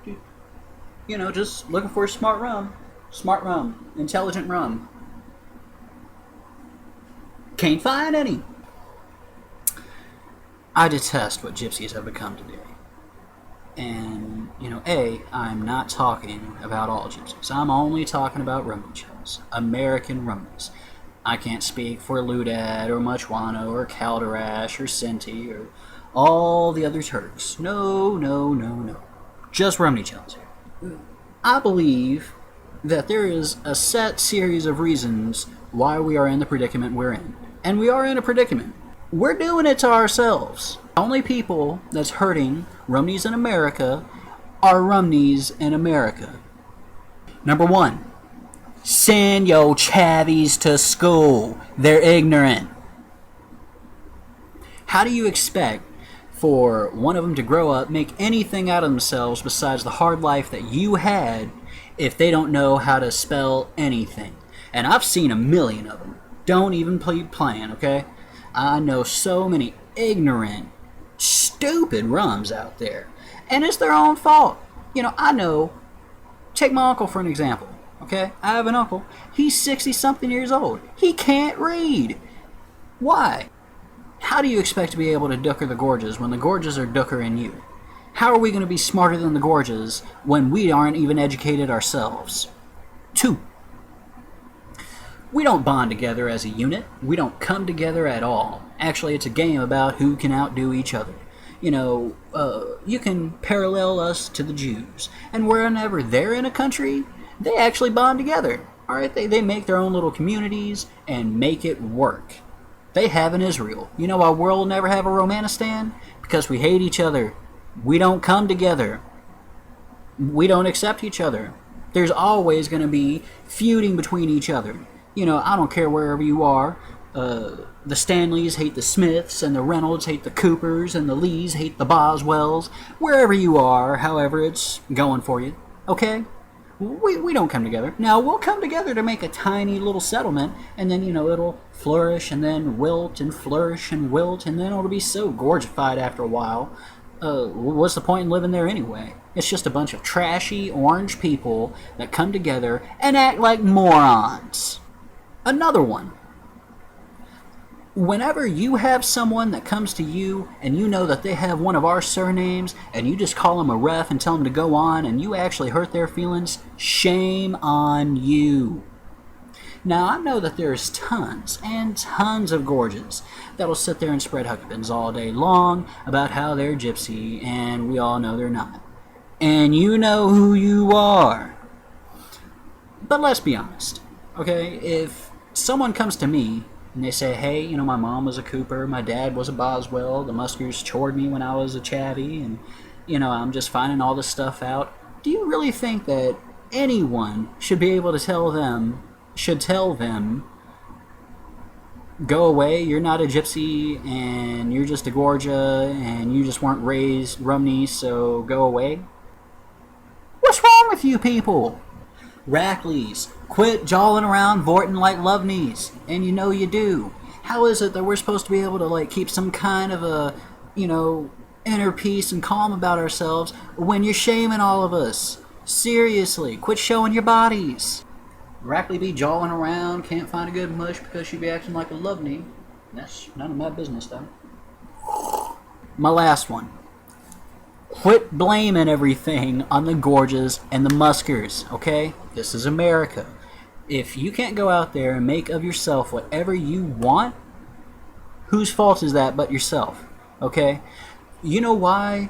You know, just looking for a smart rum, intelligent rum. Can't find any. I detest what gypsies have become today. And, I'm not talking about all gypsies. I'm only talking about rummy American rummies. I can't speak for Ludad or Muchwano or Calderash or Senti or all the other Turks. No, no, no, no. Just rummy here. I believe that there is a set series of reasons why we are in the predicament we're in. And we are in a predicament. We're doing it to ourselves. The only people that's hurting Rumneys in America are Rumneys in America. Number one, send your chavies to school. They're ignorant. How do you expect for one of them to grow up, make anything out of themselves besides the hard life that you had if they don't know how to spell anything? And I've seen a million of them. Don't even plan, okay? I know so many ignorant, stupid rums out there. And it's their own fault. I know. Take my uncle for an example, okay? I have an uncle. He's 60-something years old. He can't read. Why? How do you expect to be able to dooker the gorges when the gorges are dookering you? How are we going to be smarter than the gorges when we aren't even educated ourselves? 2. We don't bond together as a unit. We don't come together at all. Actually, it's a game about who can outdo each other. You can parallel us to the Jews. And whenever they're in a country, they actually bond together. All right, they make their own little communities and make it work. They have in Israel. You know why we'll never have a Romanistan? Because we hate each other. We don't come together. We don't accept each other. There's always going to be feuding between each other. I don't care wherever you are. The Stanleys hate the Smiths, and the Reynolds hate the Coopers, and the Lees hate the Boswells. Wherever you are, however it's going for you. Okay? We don't come together. Now, we'll come together to make a tiny little settlement, and then, it'll flourish, and then wilt, and flourish, and wilt, and then it'll be so gorgified after a while. What's the point in living there anyway? It's just a bunch of trashy orange people that come together and act like morons. Another one. Whenever you have someone that comes to you and you know that they have one of our surnames and you just call them a ref and tell them to go on and you actually hurt their feelings, shame on you. Now, I know that there's tons and tons of gorges that'll sit there and spread huckabins all day long about how they're gypsy, and we all know they're not. And you know who you are. But let's be honest, okay? If someone comes to me and they say, hey, my mom was a Cooper, my dad was a Boswell, the Muskers chored me when I was a chavvy, and, I'm just finding all this stuff out, do you really think that anyone should be able to tell them, go away, you're not a gypsy, and you're just a Gorgia, and you just weren't raised Rumney, so go away? What's wrong with you people? Rackleys, quit jawing around vorting like Lovneys, and you do. How is it that we're supposed to be able to keep some kind of a, inner peace and calm about ourselves when you're shaming all of us? Seriously, quit showing your bodies. Rackley be jawing around, can't find a good mush because she be acting like a Loveney. That's none of my business, though. My last one. Quit blaming everything on the Gorges and the Muskers, okay? This is America. If you can't go out there and make of yourself whatever you want, whose fault is that but yourself, okay? You know why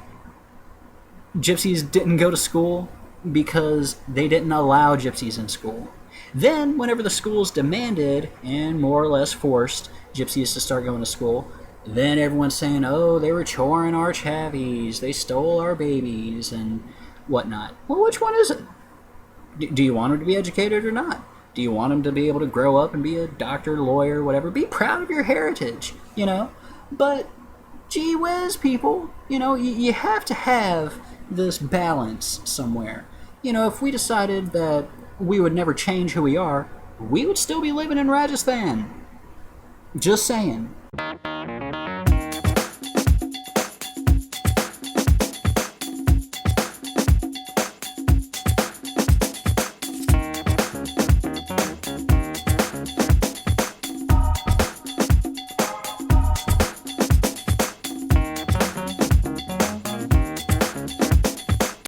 gypsies didn't go to school? Because they didn't allow gypsies in school. Then, whenever the schools demanded, and more or less forced, gypsies to start going to school, then everyone's saying, oh, they were choring our chavies, they stole our babies, and whatnot. Well, which one is it? Do you want them to be educated or not? Do you want them to be able to grow up and be a doctor, lawyer, whatever? Be proud of your heritage, But, gee whiz, people, you have to have this balance somewhere. If we decided that we would never change who we are, we would still be living in Rajasthan. Just saying.